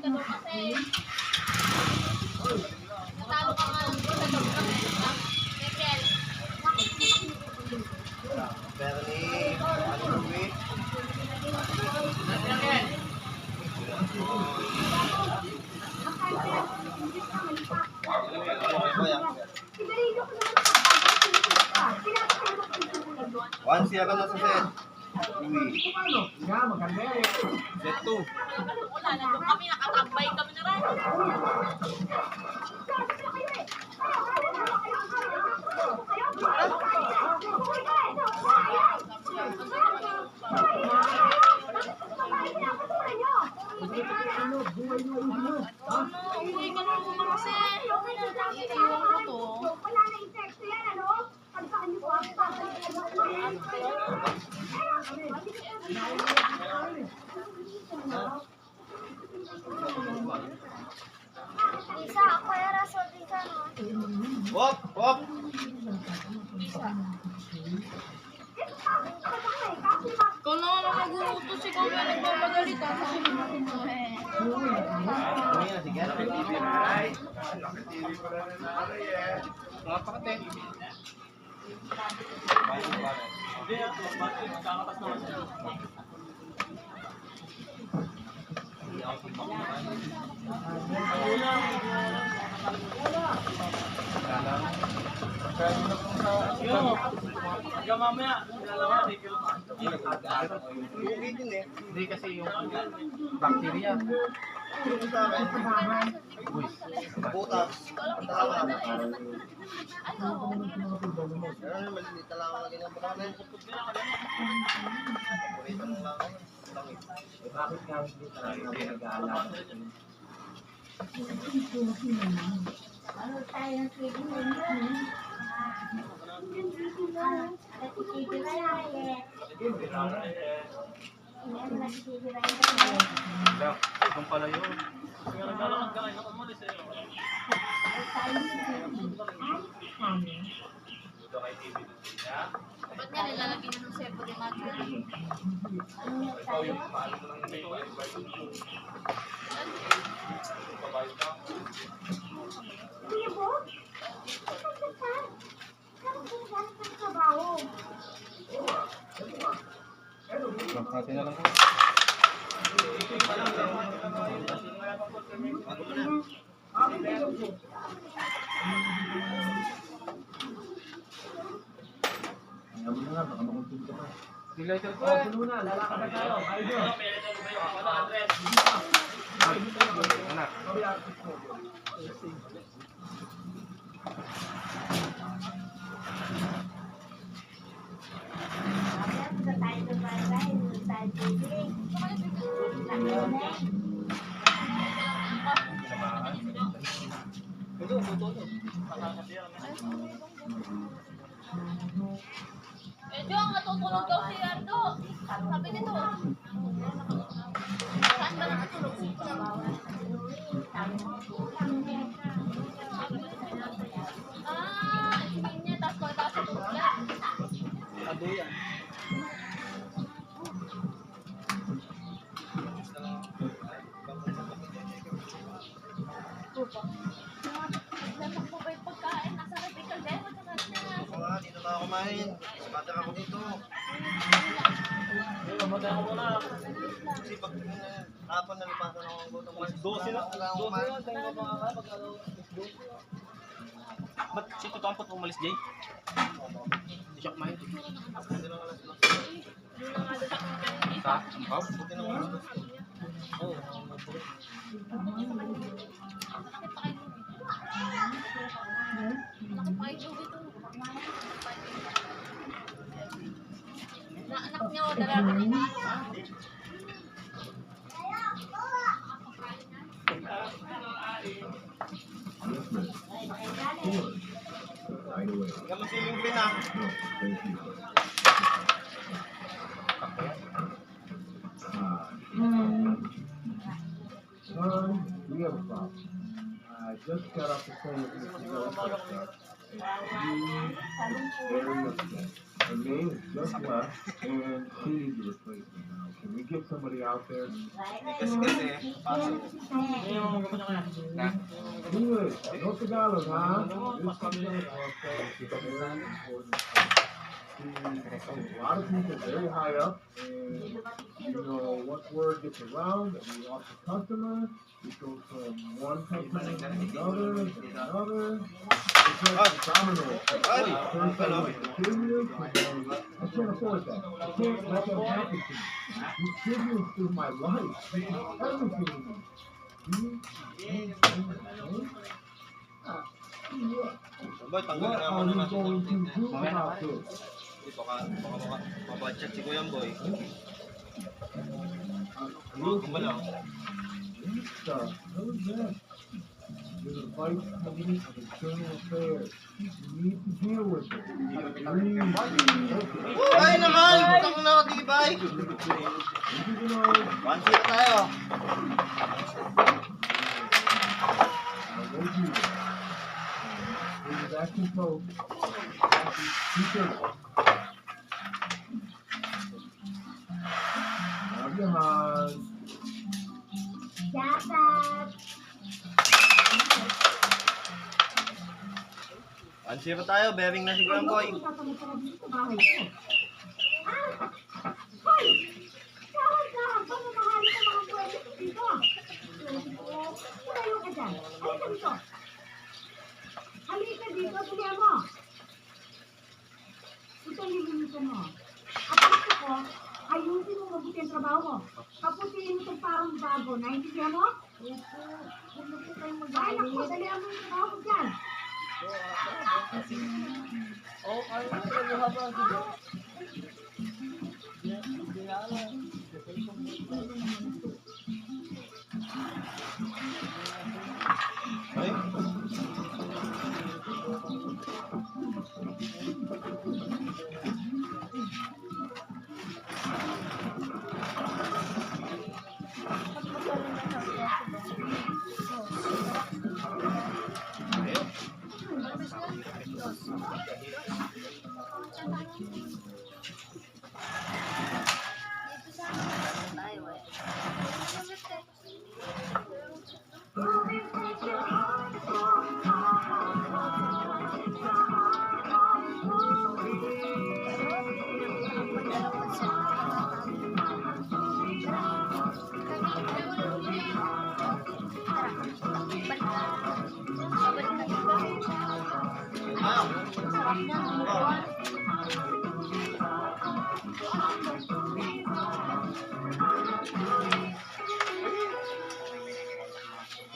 ka daw kasi. Natalo ka nga ng sa loob kami. Michael. Bernie, ano week? One siya ka na sa set. Set 2. Wala na doon kami, nakatambay kami na rin. Uy, ganun mo kasi. Iiwan ko to. Wala na effect yan, ano? Pagkaan niyo po, Isa, ako yung raso din ka, no? Hop, hop. Ikaw na nga mag-uutos, ikaw na nagmamadalita. Sabi natin mo eh. Sige, Mga pakate. Hindi kasi yung bacteria. butas. Talawa. Ano maliliit na lang lagi ng banana. Purito lang lang. Bakit nga hindi talaga nag-aalaga? Ano tayo ng TV mo? TV na yan, eh. Kung pala yun. Ba't nga nilalagyan ng sepo ni Matthew? Natin na lang po. Ano na nga, baka makuntin ka pa. Dilator ko. Puno na, lalakad na tayo. Ayun. Anak. Eh, Jong, natutulog daw si Ardo. Sabi nito. Saan ba nakatulog? Sige niya, tapos pagkataas sa tulog lang. Ado yan. Lasok po ba yung pagkain? Nasa repical din? Matagal na. Mga dito na ako kumain. Sabata ako dito. Kasi pag hapon nalipasan ako ang gutom. 12 na. 12 na. Ba't si Tito Ampot umalis, Jay? Hindi siya kumain. Hindi lang alas 12. Sa Ampaw? Buti na alas 12. Oo. Na anak niya o dalaga niya. Kamu siling pinang. We have a problem. I just got off the phone with Mr. Jones. Very upset. Her name is just left, and she needs a replacement now. Can Can we get somebody out there? Kasi, pasok. English, no Tagalog, huh? A lot of people very high up, and you know, once word gets around that we lost a customer, it goes from one customer to another, to another. It's like a domino effect. First I was distributed, and then I can't afford that. I can't let that happen to me. Distributed through my life. This is everything to me. Boy, tanggal What na are naman you naman. going to do about this? Baka mabudget si Kuya Boy. Look, Gumalaw. stuff. What is that? There's a vice committee of internal affairs. You need to deal with it. Ay naman! Butang na katibay! You know, 1-0 tayo. back control. Teacher. Grab your hands. Dapat. 1-0 tayo, bearing na si Kuya Boy. Hoy! Dahan-dahan pa, mamahali ka mga buwelo dito. Tumayo ka dyan. Halika dito. Halika dito, tuloy mo. Ito yung limitan mo. At gusto ko, ayusin mo mabuti ang trabaho mo. Kaputihin mo itong parang bago. Naintindihan mo? Ay, naku, dalihan mo yung trabaho mo dyan. Ay.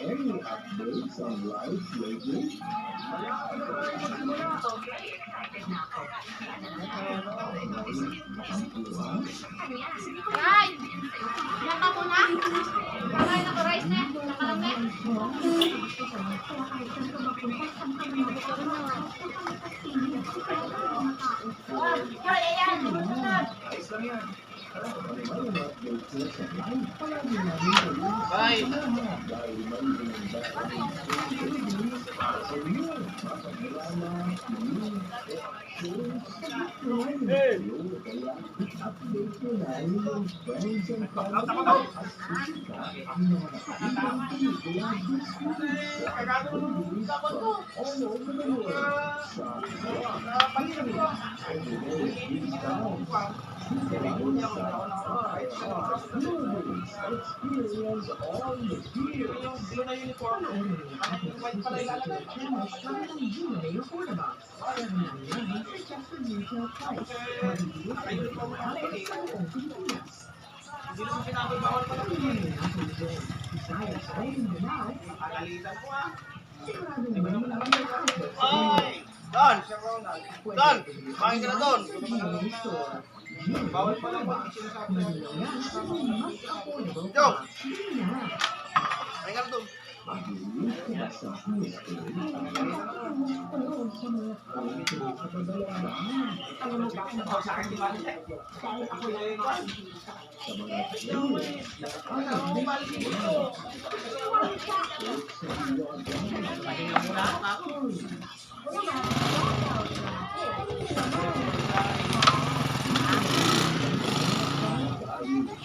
Any updates on life lately? Ay! Naka mo na? Nakay na ko rice na? Nakalamit? Ay! Experience all the fear. Ay! Don! Don! Main ka na Don! Bawal pa lang ba? Yo! Main ka na Don!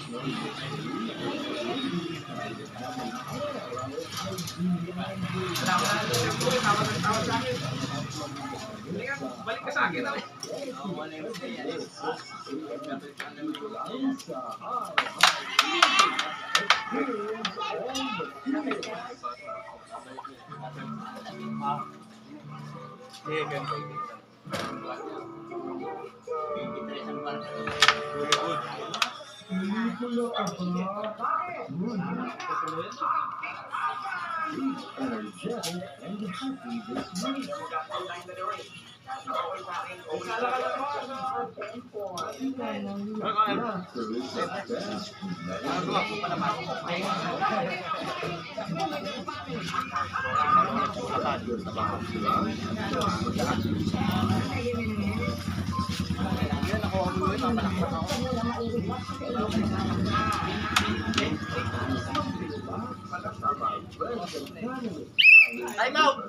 Balik ka sa akin. Energetic and happy this week. Laughter is the best Time out!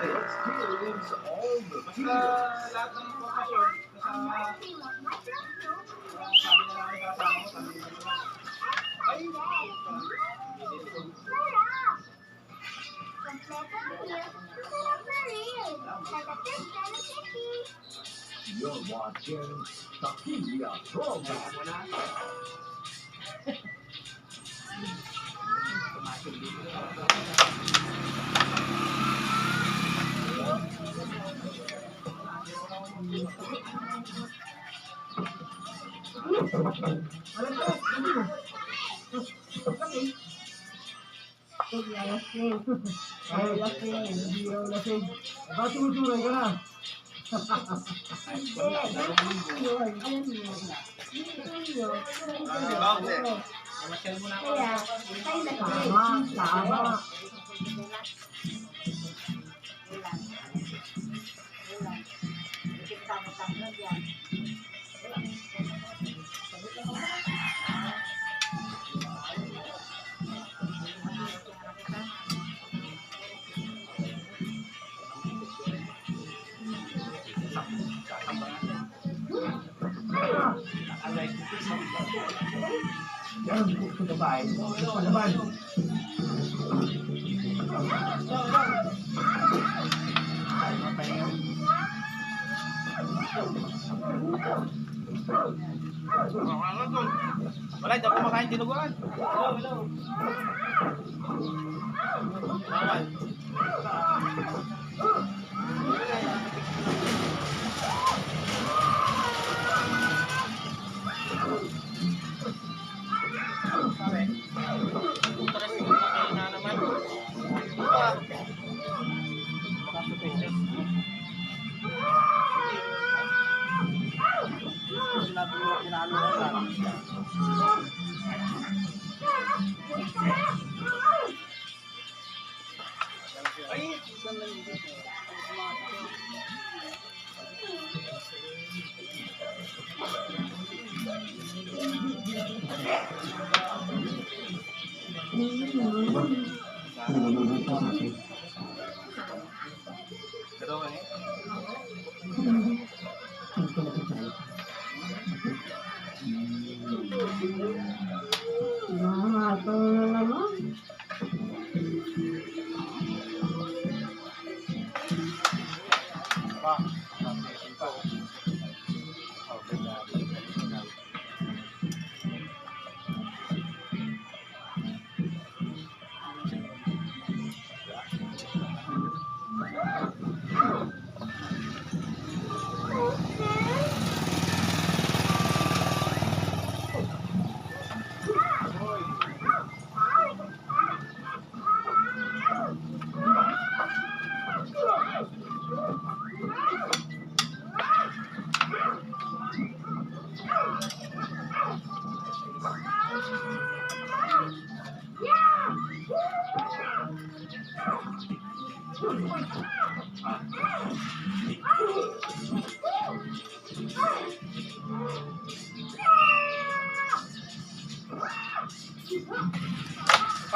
Experience all the feels. You're watching Taquilla Throwback. Yan, gusto na ba? Gusto na ba? Wala, hindi ako kumakain dinuguan. Bawal.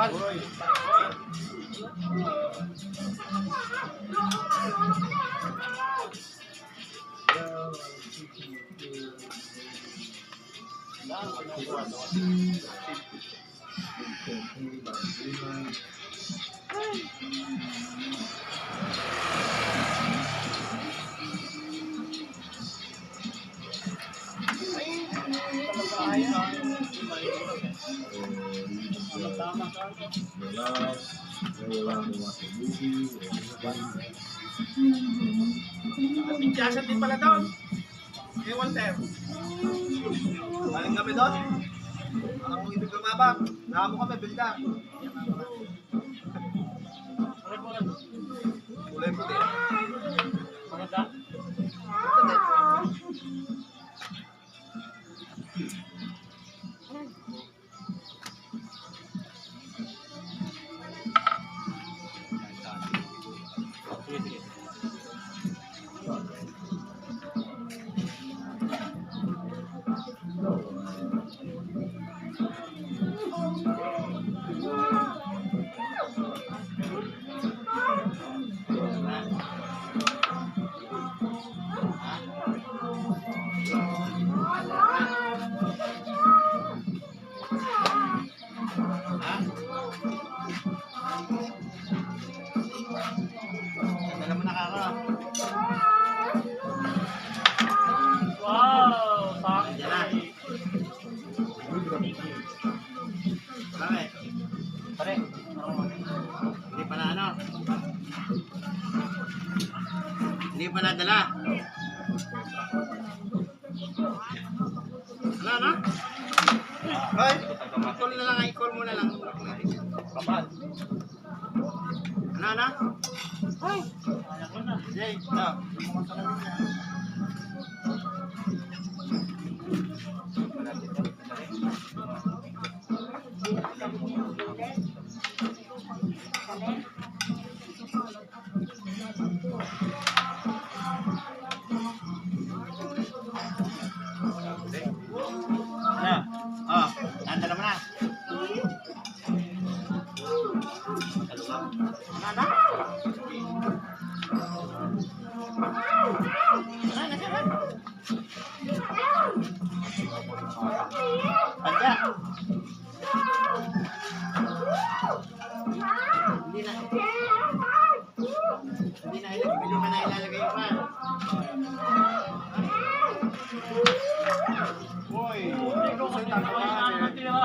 Bakal. Pintiyasan din pala doon. Kay Walter. Galing kami doon. Ang ibig lumabang. Namo kami, bilda. Kulay puti. Maganda. Sige, sige. Alam mo nakaka. Wow! Sakit Yan na. Bakit? Pare. Hindi pa na ano? Hindi pa nadala? Ano, ano? Hoy, i-call na lang, i-call mo na lang. Kapal. Ano, ano? Hoy! Jay, no. Ano? Oh, nandala mo na. Nanda? Panja. Hindi na ilalagay, hindi pa na ilalagay yung pan. Boy, ikaw sa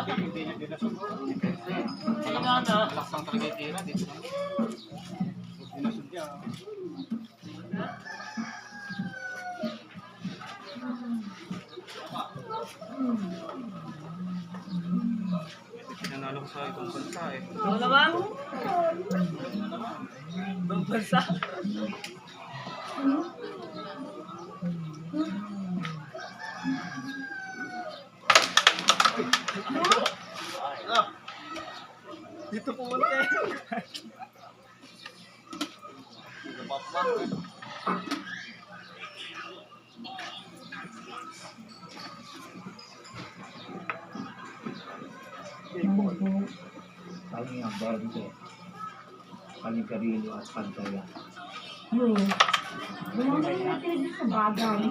hindi niya dinasugod. Ano nga na? Laksang talaga yung tira dito. Dinasugod niya. Pinanalo ko sa ibang bansa eh. Ano naman? Ibang bansa. Ano? Dito pumunta eh. Dito pa pumunta. Kami ang berde, kani-karino at pantaya. Yun. Wala na yung natin sa bagay.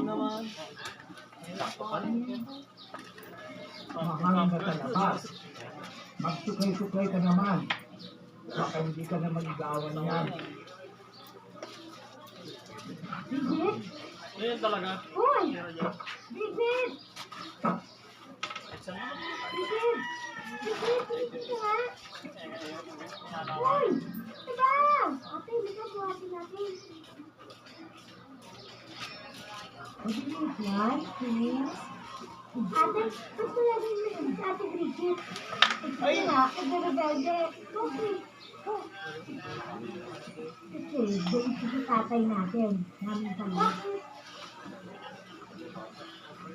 Mahangin ka sa labas. Magsukay-sukay ka naman. Baka hindi ka na mag-igawan yan. Bigit? Ayun talaga. Uy! Bigit! Bigit! Bigit ka nga! Uy! Diba? Ate, hindi ka buhatin natin. Bigit yan, please. Ate, gusto natin yun. Ate Bridget. Ito na, rebelde. Okay. Kasi, doon sa tatay natin. Namin pala.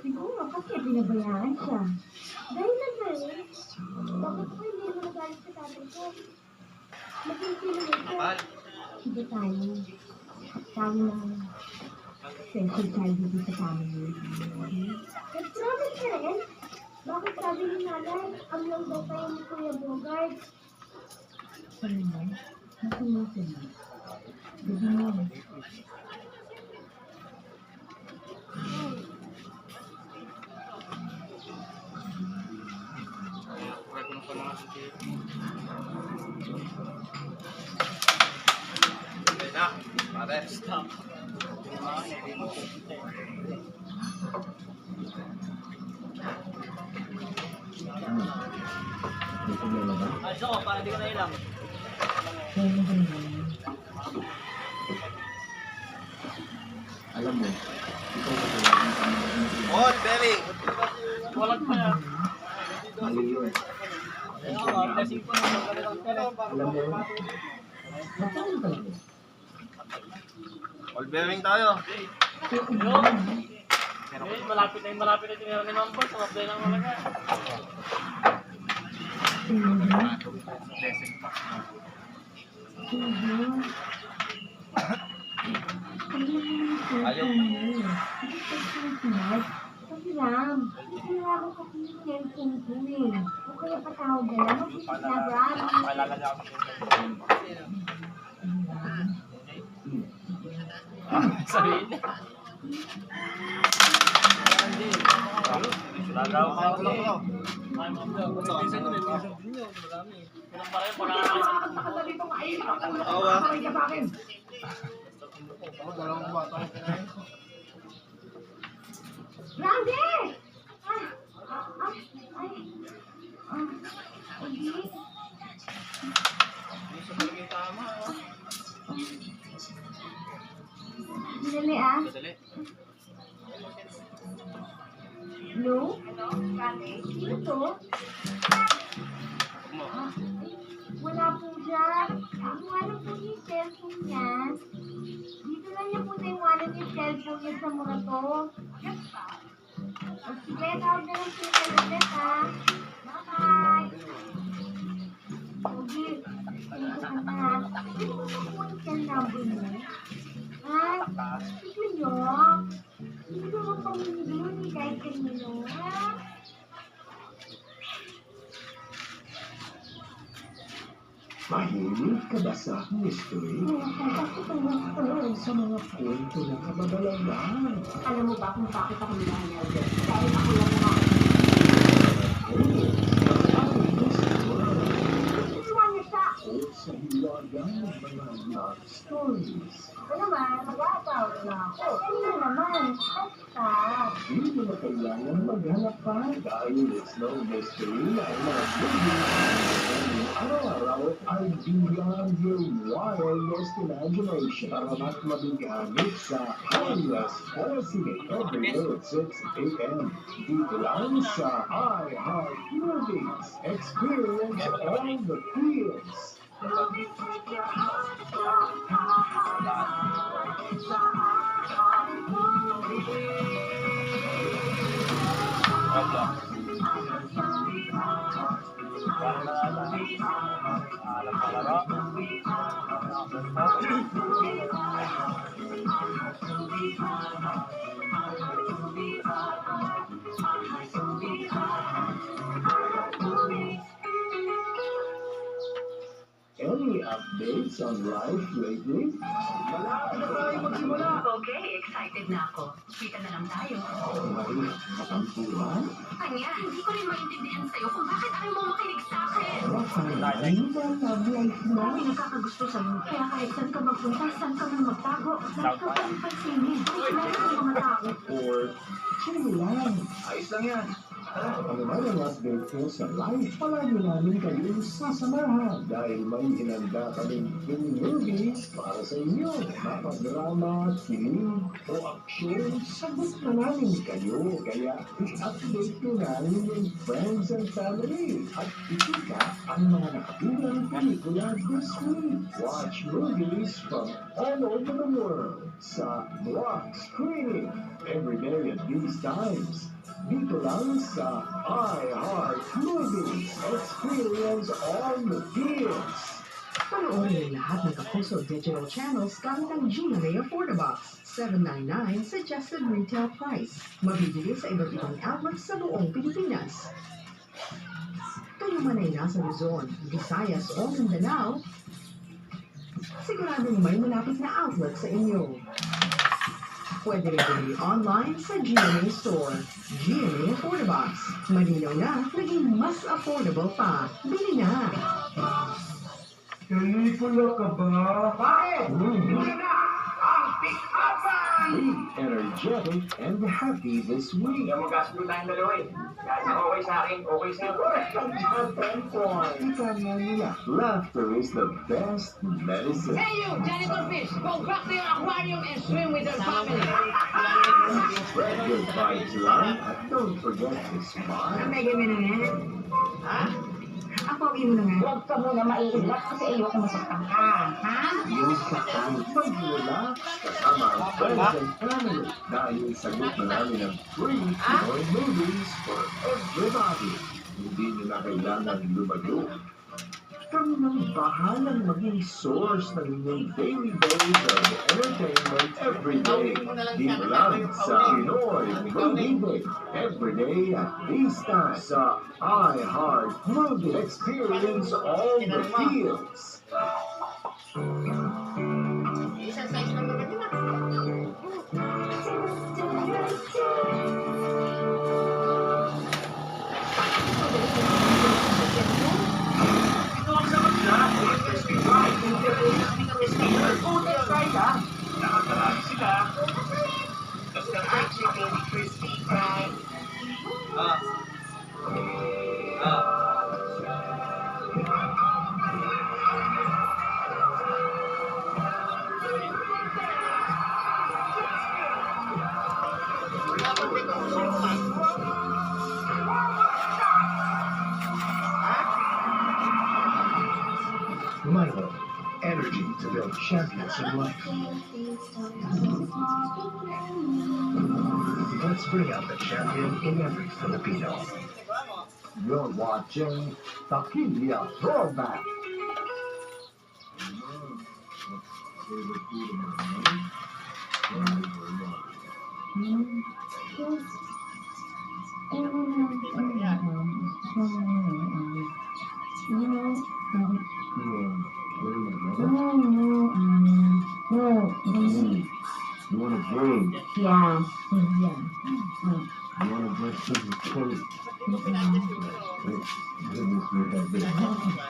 Siguro, kasi pinabayaan siya. Dahil na ba eh? Bakit ko hindi mo nagalit sa tatay ko? Magpipili ito. Iba tayo. Tayo lang. Special child dito sa family. Nag-promise ka rin? Bakit sabi ni nanay, ang lang daw kayo ni Kuya Bogart? Sabi mo, nasusunod. Gabi mo. Okay na, pare. May problema ba? Ay, so, para di ka na ilang. Kaya mo ba yun? Alam mo, ikaw na talagang pamamagitan. On, Belly! Walang pa yan. Mali yun. Kasi po nung magkalilang tele. Alam mo, Magkano ba yun? All bearing tayo. Malapit na yung tinira ni Mambo. Sumabday ng malaga. Ayaw. Kasi Ram, sinira ko kasi yung cellphone ko eh. O kaya patawag na lang, mag-Instagram. Malala niya ako. Sabihin niya. Lagaw ka ako lang ako. Ay, Mambo. Pinsan ko din. Pinsan din yun. Marami. Pinang pareho. Nakakatagal dito nga eh. Oo ah. Nakakatagal ka sa akin. Ako, dalawang bata yung kinain. Randy! Ay! Hindi. Hindi sa talagang tama. Dali ah. Madali. Hello? Sino to? Wala po siya. Ang wala po yung cellphone niya. Dito lang niya po naiwanan yung cellphone niya sa mga to. O sige, tawag na lang siya ulit ha. Bye-bye. Sige, thank you na. Sino mo po yung number mo? Ha? Ito nyo? Hindi ko mapamili ni kahit kanino, ha? mahilig ka ba sa mystery? Bakit ang gusto Sa mga kwento ng kababalagan. Alam mo ba kung bakit ako nilahangal doon? Dahil ako lang mga Ituwa niya siya. Sa hiwagang mga love stories. Ako naman, mag-aasawa na ako. Kanina naman, basta. Hindi mo na kailangan maghanap pa dahil it's no mystery na ang mga movies araw-araw ay beyond your wildest imagination. Para mas mabigamit sa Highwest Policy every day at 6 a.m. Dito lang sa iHeart Movies. Experience all the feels. Any updates on life lately? Malapit na tayo magsimula. Okay, excited na ako. Kita na lang tayo. May katampuan? Kanya, hindi ko rin maintindihan sa'yo kung bakit ayaw mo makinig sa akin. Baka ano ba love life mo? Dami nakakagusto sa'yo. Kaya kahit saan ka magpunta, saan ka man magtago, lagi ka pang pansinin. Kahit meron ng mga tao. Or chill lang? Ayos lang yan. Ano ba ang update ko sa life? Palagi namin kayong sasamahan dahil may inanda kaming movies para sa inyo. Mapadrama, kilig, o aksyon, sagot na namin kayo. Kaya i-update ko namin yung friends and family. At itika ang mga nakatulang pelikula this week. Watch movies from all over the world sa Block Screening every day at these times. Dito lang sa iHeart Movies. Experience all the feels. Panoorin ang lahat ng Kapuso Digital Channels gamit ang GMA Affordabox. $7.99 suggested retail price. Mabibili sa iba't ibang outlets sa buong Pilipinas. Kayo man ay nasa Luzon, Visayas o Mindanao, siguradong may malapit na outlet sa inyo. Pwede rin bumili online sa GMA Store. GMA Affordabox. Malinaw na, naging mas affordable pa. Bili na! Pelikula ka ba? Bakit? Yun na ang pick-upan! Be energetic and happy this week. Hindi mo gasto tayong dalawa eh. Kahit na okay sa akin, okay sa'yo. Ika nga nila, laughter is the best medicine. Hey you, janitor fish, go back to your aquarium and swim with your family. Spread good vibes lang at don't forget to smile. Mega mo na yan. Ha? Ako, mo na nga. Huwag ka muna maiilat kasi ayoko masaktan ka. Ha? Yung sa kahit mag-relax kasama ang friends and family dahil sagot na namin ang free Pinoy movies for everybody. Hindi nyo na kailangan lumayo. Kami nang bahalang maging source ng inyong daily dose of entertainment every day. Dito lang sa Pinoy Movie every day at this time sa iHeart Movie. Experience all the feels. Isang size lang naman yun ah. Ito ang sagot na. Crispy fry. Crispy fry ka. Nakakarami sila. Basta fried chicken, crispy fry. Michael, energy to build champions in life. Let's bring out the champion in every Filipino. You're watching Taquilla Throwback. You want a drink? Yeah. You want to drink some cake? Goodness, we have been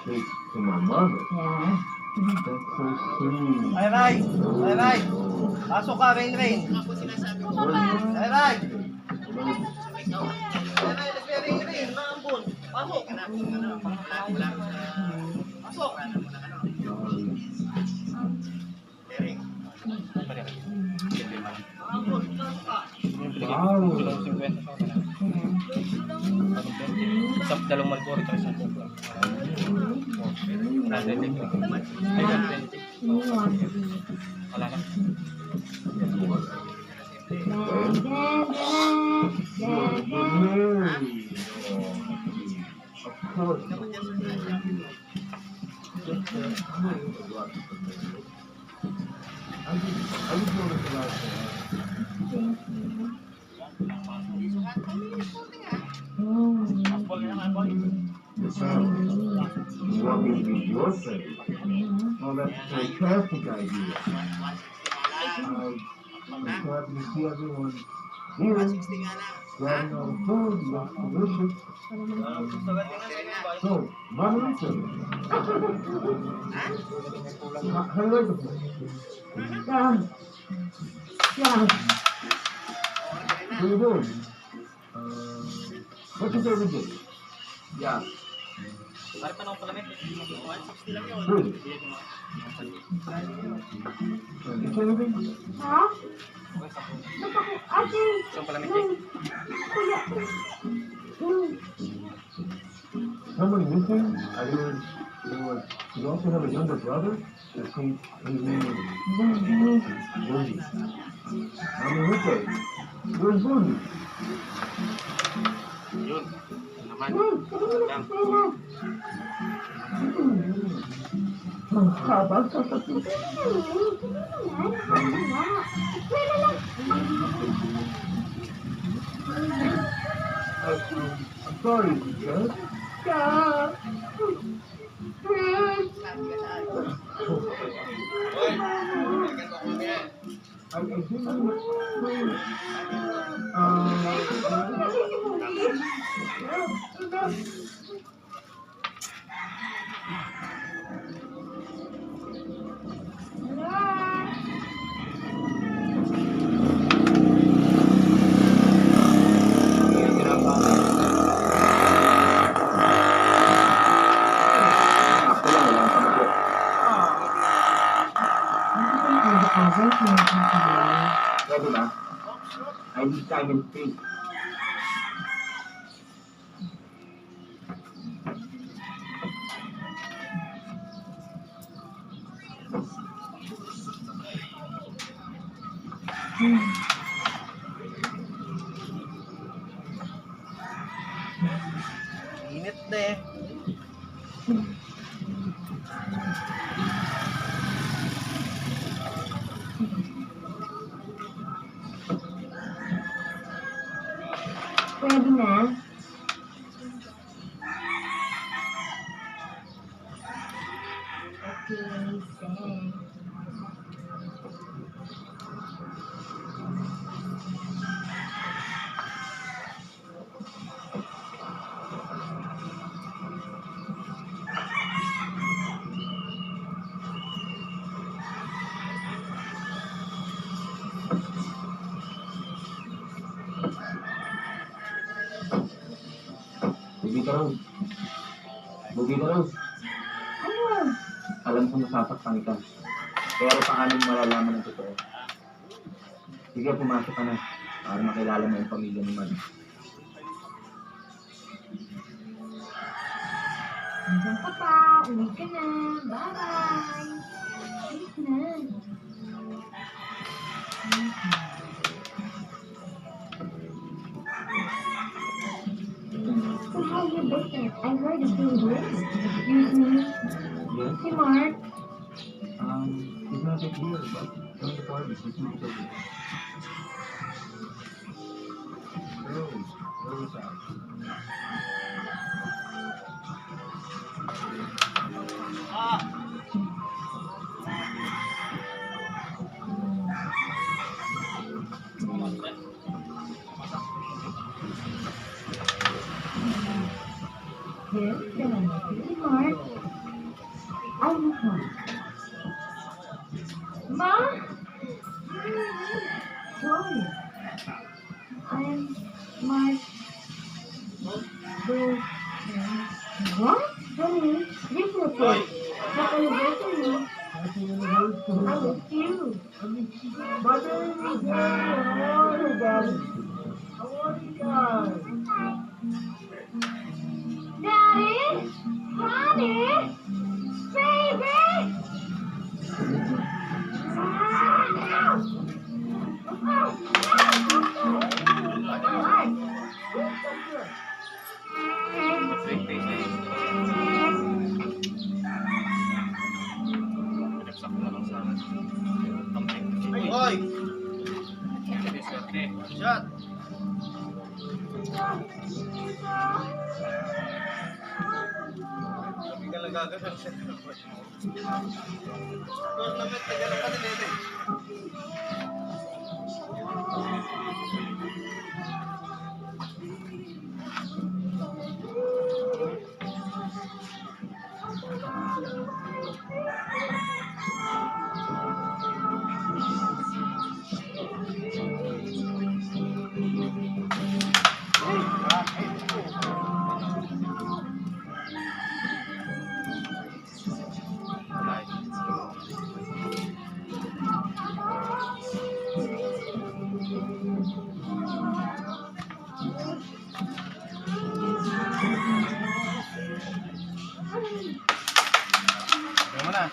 cake to my mother. Yeah. That's so sweet. Ay, Ray! Ay, Ray! Pasok ka, Rain! Ay, Ray! Ay, Ray, Rain! Maambun! Pasok! Pasok! Wow. Sa dalawang malboro ito, isang kumpla. Wala na. Of course. I just want to try You want me to be your friend? Well, that's a fantastic idea. I'm happy to see everyone here, grabbing all the food, that's delicious. So, Margarita, how do you like the place? Yeah. What are you doing? What's your favorite dish? Yeah. Pare pa nung palamit. 160 lang yun. Really? Anything? Ha? Ba't ako? Ate! Isang palamit. Kuya! Someone missing? I heard you also have a younger brother? I think his name is Bundy. I'm Enrique. Where's Bundy? Yun. Naman. Lang. Ang haba sa sasabihin. Sorry, teacher. I didn't explain. Pwede ba? I need time and space. Init na eh. Pwede na. Okay, thanks. Bugita Rose. Bugita Rose. Ano? Alam ko nasasaktan kita. Pero paano mo malalaman ang totoo? Sige, pumasok ka na. Para makilala mo yung pamilya ni Mad. Hanggang ka pa. Uwi ka na. Bye-bye. Uwi na. So how's your business? I heard it's doing great. Excuse me. Yes? Hey, Mark. He's not yet here, but join the party. He's not over. Rose, where was that? Yes, hey, Mark. I'm Mark. Mark? Sorry. I'm Mark. What? Honey, this is it. Happy anniversary. Happy anniversary. I miss you. My baby girl. Hey, Daddy. How are you guys? Daddy? Honey? Baby? Hoy! Shot! Hindi ka lang gagawin siya. Tournament na gano'n ka din eh. Gawin mo na.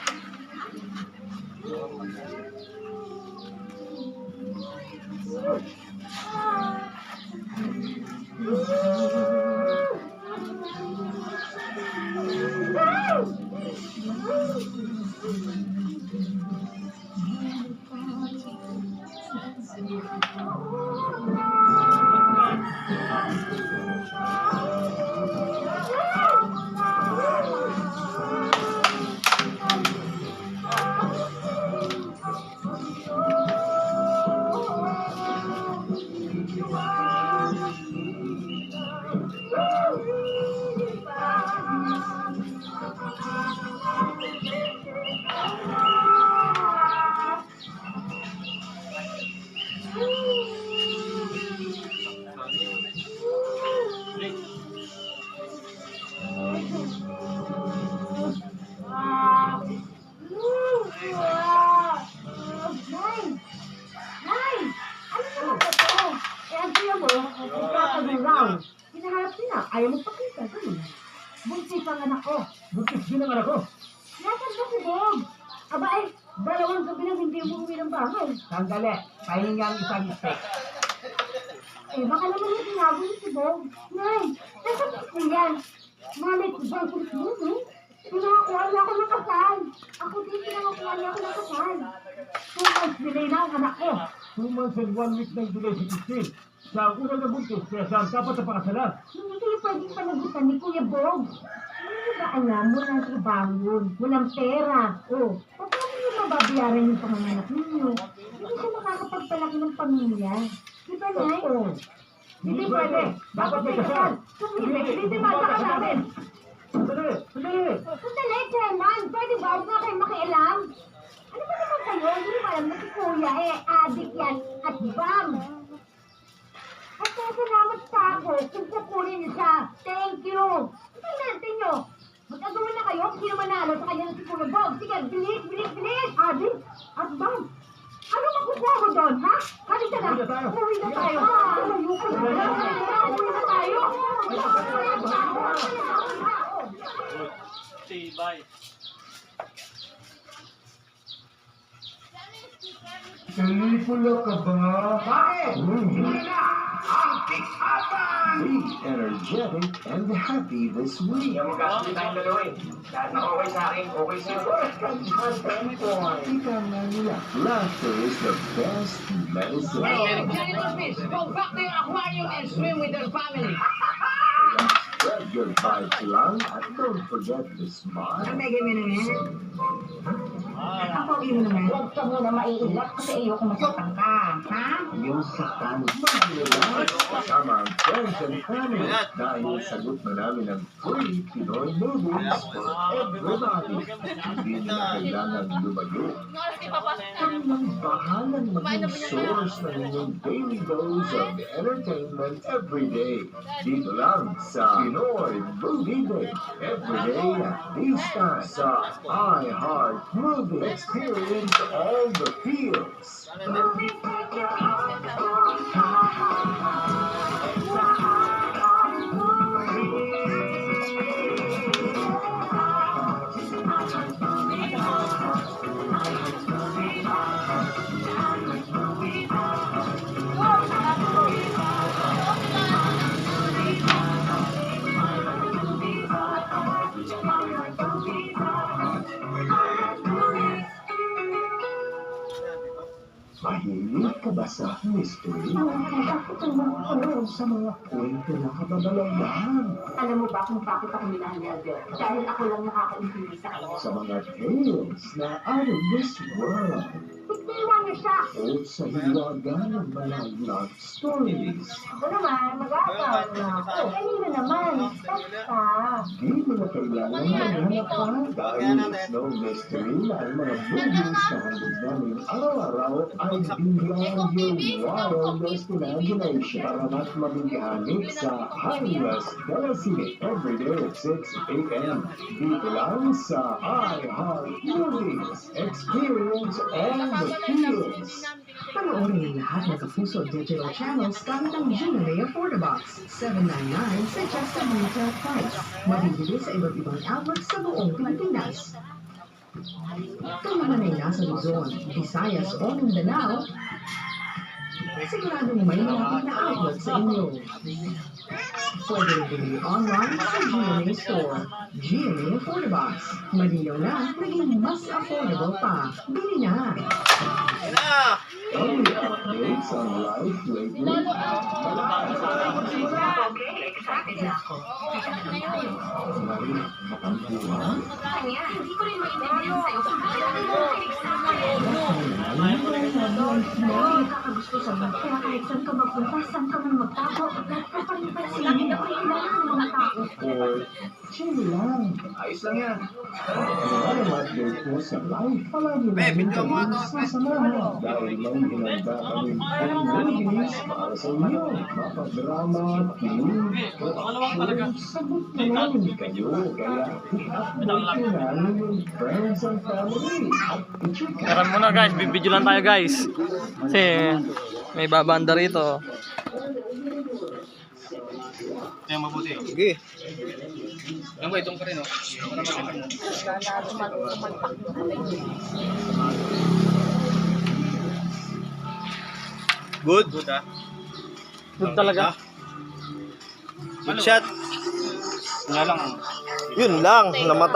ayaw mo pakita. Ganun. Buntis ang anak ko. Buntis din ang anak ko. Nasaan ba si Bob? Aba ay, dalawang gabi nang hindi umuwi ng bahay. Sandali, pahinga ang isang steak. Eh, baka naman yung tinago ni si Bob. Nay, nasaan si Kuya? Malay ko ba kung sino, eh? Pinakakuha niya ako ng kasal. Ako din pinakakuha niya ako ng kasal. 2 months delay na ang anak ko. 2 months and 1 week na delay si Christine. Sa una na buntis, kaya saan dapat na pakasalan? Hindi kayo pwedeng panagutan ni Kuya Bob. Hindi ba alam mo ng trabaho yun? Walang pera. O, paano niyo mababayaran yung panganganak ninyo? Hindi siya makakapagpalaki ng pamilya. Di ba, Nay? Oo. Hindi pwede. Dapat may kasal. Kung hindi mata ka namin. Sandali, sandali. Sandali, Chairman. Pwede ba? Huwag na kayo makialam. Ano ba naman kayo? Hindi mo alam na si Kuya adik yan at bam. At salamat sa ako kung kukunin niyo siya. Thank you. Ito natin nyo. Magkagawa na kayo kung sino manalo sa kanya si Kuya Bob. Sige, bilis, bilis, bilis. Adik at bam. Ano makukuha mo doon, ha? Halika na. Umuwi na tayo. Umuwi na tayo. Bye. Pula ka ba? Bakit? Hindi na ang pick-upan! Be energetic and happy this week. Yung magkasulit tayong dalawa eh. Lahat na okay sa akin, okay sa iyo. Ika nga nila, laughter is the best medicine. Hey, Janitor Fish, go back to your aquarium and swim with your family. Spread your vibes lang at don't forget to smile. Mega mo naman. Ako, yun naman. Huwag ka muna maiilat kasi ayoko masaktan ka. Ha? Yung saktan, mag-relax kasama ang friends and family dahil sagot na namin ang free Pinoy movies for everybody. Hindi na kailangan lumayo. Kami lang bahalang maging source ng inyong daily dose of entertainment every day. Dito lang sa Pinoy Movie Day. Every day at this time sa iHeart Movie. Experience all the feels. Mahilig ka ba sa mystery? Sa mga kwento na kababalaghan? Alam mo ba kung bakit ako minahal ni Albert? Dahil ako lang nakakaintindi sa kanya. Sa mga tales na out of this world? Bigtiwan niyo siya! O sa hiwaga ng mga love stories? Ako naman, mag-aasawa na ako. Kanina naman, basta. Di mo na kailangan maghanap pa dahil it's no mystery na ang mga movies na handog namin araw-araw ay beyond your wildest imagination. Para mas mabigahanip sa Highwest Telecine everyday at 6 a.m. Dito lang sa iHeart Movies. Experience all the feels. Panoorin ang lahat ng Kapuso digital channels gamit ang GMA Affordabox. $7.99 sa just a retail price. Mabibili sa iba't ibang outlets sa buong Pilipinas. Kung naman ay nasa Luzon, Visayas o Mindanao, siguradong may malapit na outlet sa inyo. Pwede rin bili online sa GMA Store. GMA Affordabox. Malinaw na, naging mas affordable pa. Bili na! Any updates on life lately? Okay, excited na ako. Mari, makampuhan? Kanya, hindi ko rin maintindihan sa'yo kung bakit ako nakakagusto sa mga. Kaya kahit saan ka magpunta, saan ka man magtago, lahat ka pa rin pansinin ako kailangan ng mga tao. Or chill lang. Ayos lang yan. Ano ang update mo sa life? Palagi namin kayong sasamahan dahil may hinanda kaming movies para sa inyo. Mapadrama, film, production, sagot na namin kayo. Kaya i-update nyo namin yung friends and family. Karan muna guys, bibidyo lang tayo guys. Kasi may babanda rito. Tingnan mabuti. Oh. Sige. Yan ba, itong pa rin, oh. Para makita mo. Good. Good, ah. Good talaga. Good shot. Nga lang, Yun lang. Namata.